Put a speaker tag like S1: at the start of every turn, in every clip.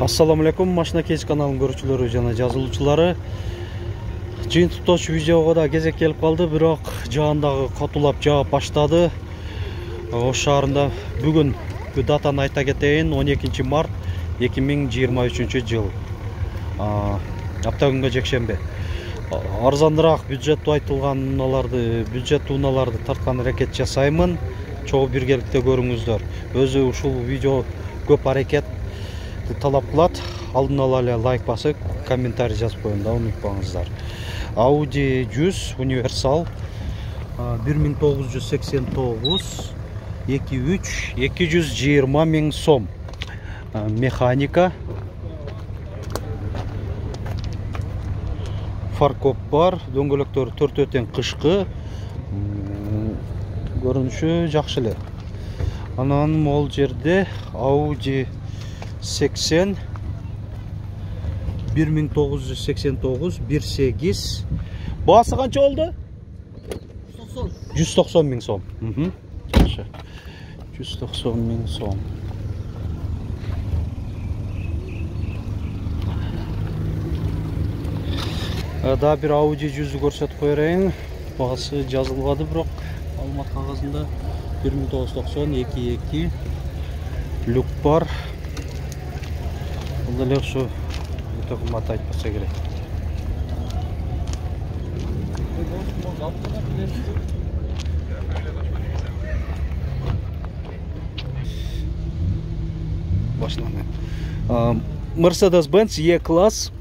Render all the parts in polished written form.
S1: Assalamu alaikum, Машина Кеш каналының көрүүчүлөрү жана жазылуучулары. Жыйынтыктоочу видеого да кезек келип калды, бирок жаандагы катуулап жаап баштады. Ош шаарында бүгүн датаны айта кетейин, 12 март 2023 жыл. Апта күнгө жекшембе. Арзандыраак бюджеттүү айтылган унааларды тарткан аракет жасаймын. Чогуу биргеликте көрүңүздөр. Өзү ушул видео көп аракет талап кылат. Алдын ала эле лайк басып, комментарий жазып коюңдар, унутпаңыздар. Audi 100 универсал 1989 2.3 220 000 сом. Механика. Фаркоп бар, дөңгөлөктөр 4 өтен кышкы. Көрүнүшү жакшы эле. Анан мол жерде Audi 80 1989 1.8. Баасы канча болду? 190 000 сом. 190 000 сом. Да, бир Audi 100 көрсөтүп коерейин. Баасы жазылбады, бирок маалымат кагазында 1990 2.2 люк бар. Бул эле ушу өтө кымбат айтпаса керек. Башланайын. Mercedes-Benz E-класс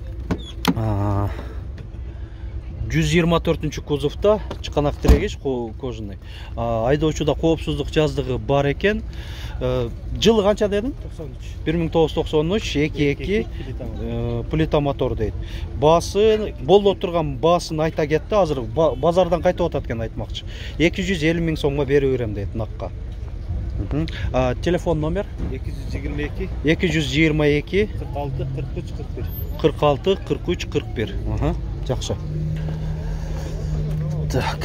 S1: 124 кузовта, чыканак тирегич кожаный. Айдоочуда коопсуздук жаздыгы бар экен. Жылы канча дедим? 1993 2.2 плита мотор дейт. Баасы болуп турган баасын айта кетти. Азыр базардан кайтып атат экен айтмакчы. 250 000 сомго берип берем дейт накка. Телефон номер 222 46 43 41. Жакшы. Так.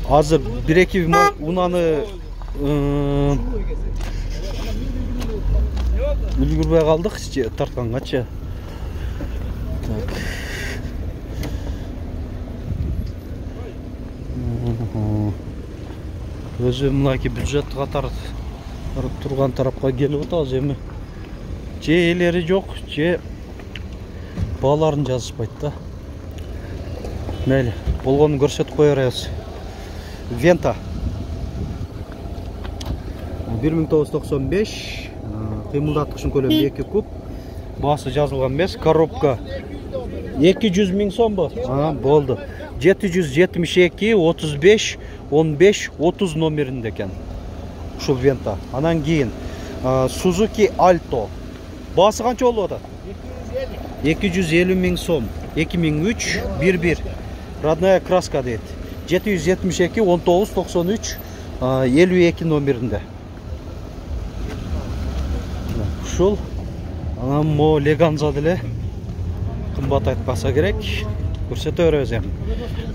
S1: Азыр бир-эки унаны үлгүрбөй калдык тарткангачы. Так. Өзү мынакей бюджет катар турган тарапка келип атабыз эми. Же элери жок, же бааларын жазышпайт да. Мейли, болгонун көрсөтүп коербыз. Вента 1995, кыймылдаткычын көлөмү 2 куб, баасы жазылган эмес. Коробка 200 000 сомбу? Болду. 772 35 15 30 номеринде экен. Ушул Вента. Анан кийин Suzuki Alto. Баасы канча болуп атат? 250 000 сом. 2003 11. Родная краска дейт. 772 19 93 52 номеринде. Ушул. Анан мо Леганза деле кымбат айтпаса керек. Көрсөтө беребиз эми.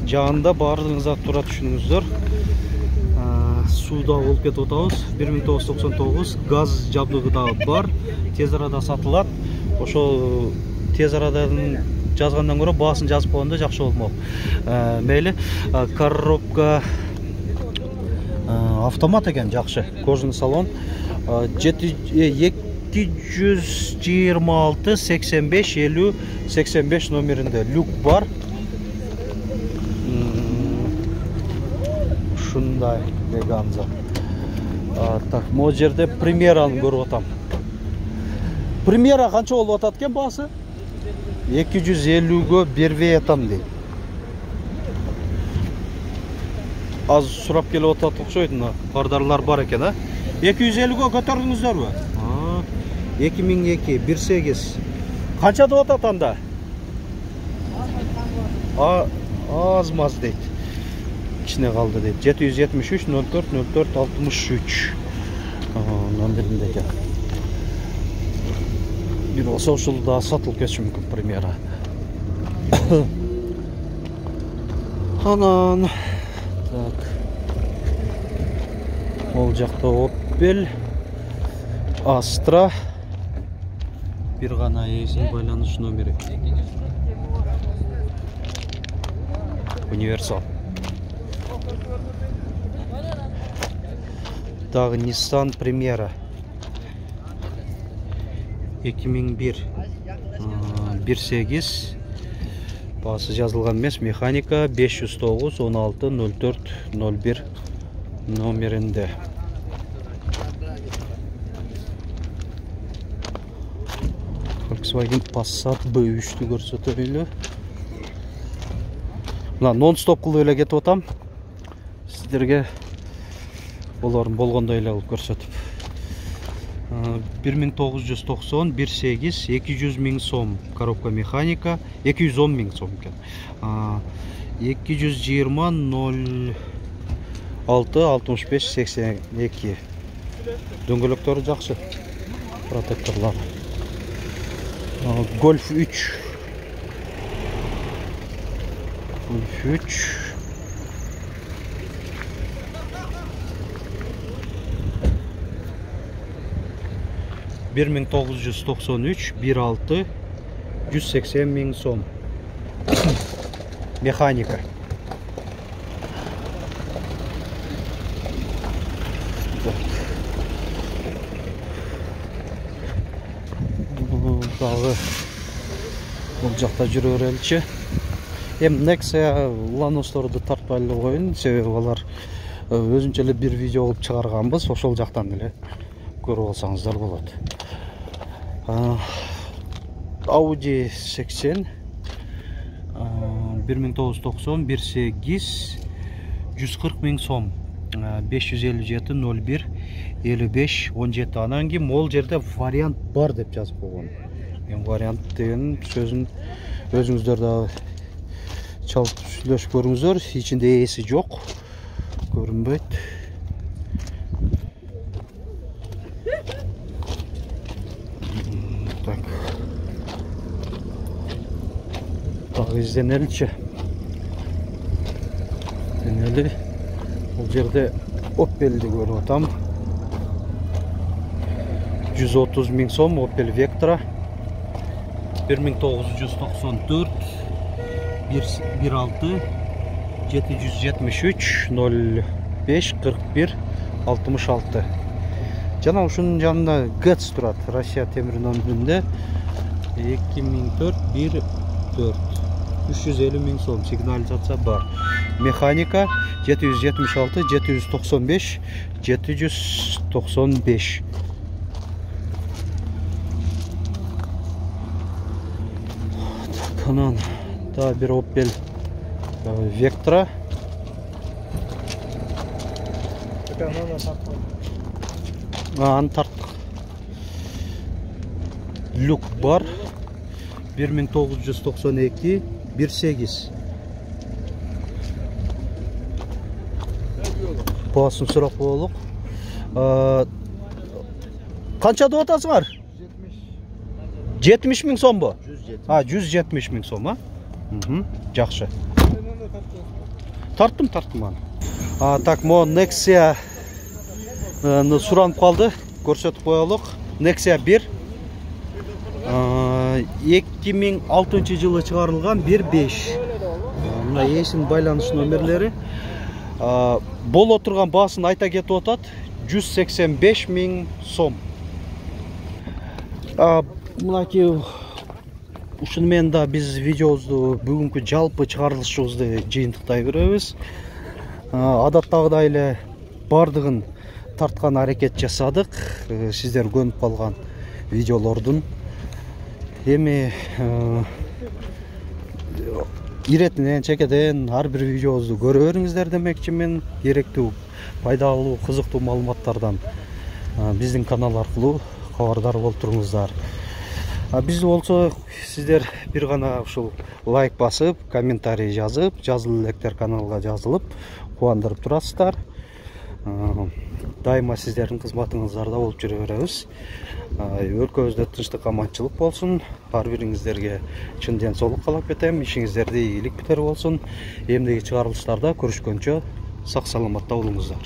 S1: Жанында баардыгыңыздар тура түшүнүңүздөр. Сууда болуп кетип атабыз. 1999 газ жабдыгы да бар. Тез арада сатылат. Ошол тез арадан жазгандан көрө баасын жазып койгондо жакшы болмок. Мейли, коробка автомат экен, жакшы. Кожаный салон. 226 85 50 85 номеринде люк бар. Ушундай Леганза. Так, могу жерде Примераны көрүп атам. Примера канча болуп атат экен баасы? 250гө бербей атам дейт. Аз сурап келип атат окшойт, бардарлар бар экен, 250гө көтөрдүңүздөрбү? 2002 1.8. Канча деп атат анда? Аз-маз дейт. Кичине калды дейт. 773 04 04 63 номеринде экен. Бир болсо ушул да сатылып кетиши мүмкүн Примера. Анан так. Ол жақта Opel Astra. Bir gana esin байланыш номері. Универсал. Дағы Nissan Primera. 2001. 1.8. Басы жазылған емес, механика 509 16 04 01 номерінде. Volkswagen Passat B3'tü көрсөтөлү. Мына нон-стоп кылып эле кетип атам. Сиздерге болорун болгондой эле кылып көрсөтүп. 1990 1.8 200 000 сом коробка механика 210 000 сом екен. 220 06 65 82 дөңгөлөктөрү жакшы, протекторлар. Golf 3 Golf 3 1993 1.6 180 000 сом механика. Дағы бұл жақта жүрі өрелші. Nexia Lanos'торды тартпайлы қойын, себебі олар өзінчелі бір видео олып шығарғанбыз, ошол жақтан еле көріп олсаңыздар болады. Audi 80 1990 1.8 140 000 сом 557 01 55 17 анан кийин могул жерде вариант бар деп жазып койгон. Мен вариант деген сөзүн өзүңүздөр да чалып сүйлөшүп көрүңүздөр. Ичинде эси жок, көрүнбөйт. Так. Так изденеличи. Денели. Бул жерде Opel'ди көрүп атам. 130 000 сом Opel Vectra. 1994 1.6 773 05 41 66. Жана ушунун жанында ГЭЦ турат. Россия темир номеринде 2004 1.4 350 000 сом сигнализация бар. Механика 776 795 795. Анан да бир Opel Vectra. Аны тарттык. Люк бар. 1992 1.8. Басын сурап коелук. Канча деп атасыңар? 70 000 сом бу? 170 000 сом, жакшы. Тарттым аны. Так, мо Nexia суранып калды, көрсөтүп коелук. Nexia 1 2006 жылы чыгарылган 1.5. Мына эсин байланыш номерлери. Боло турган баасын айта кетип атат. 185 000 сом. Мынакей ушуну менен да биз видеобузду бүгүнкү жалпы чыгарылышыбызды жыйынтыктай беребиз. Адаттагыдай эле бардыгын тарткан аракет жасадык. Сиздер көнүп калган видеолордун. Эми иретинен чекеден ар бир видеобузду көрө бериңиздер демекчимин. Керектүү, пайдалуу, кызыктуу маалыматтардан биздин канал аркылуу кабардар болуп туруңуздар. Биз болсо сиздер бир гана ушул лайк басып, комментарий жазып, жазылуу электер каналга жазылып, кубандырып турасыздар. Дайыма сиздердин кызматыңыздарда болуп жүрө беребиз. Өлкөбүздө тынчтык, аманчылык болсун. Ар бириңиздерге чын ден соолук каалап кетем. Ишиңиздерде ийгилик бүтөр болсун. Эмдеги чыгарылыштарда көрүшкөнчө сак саламатта болуңуздар.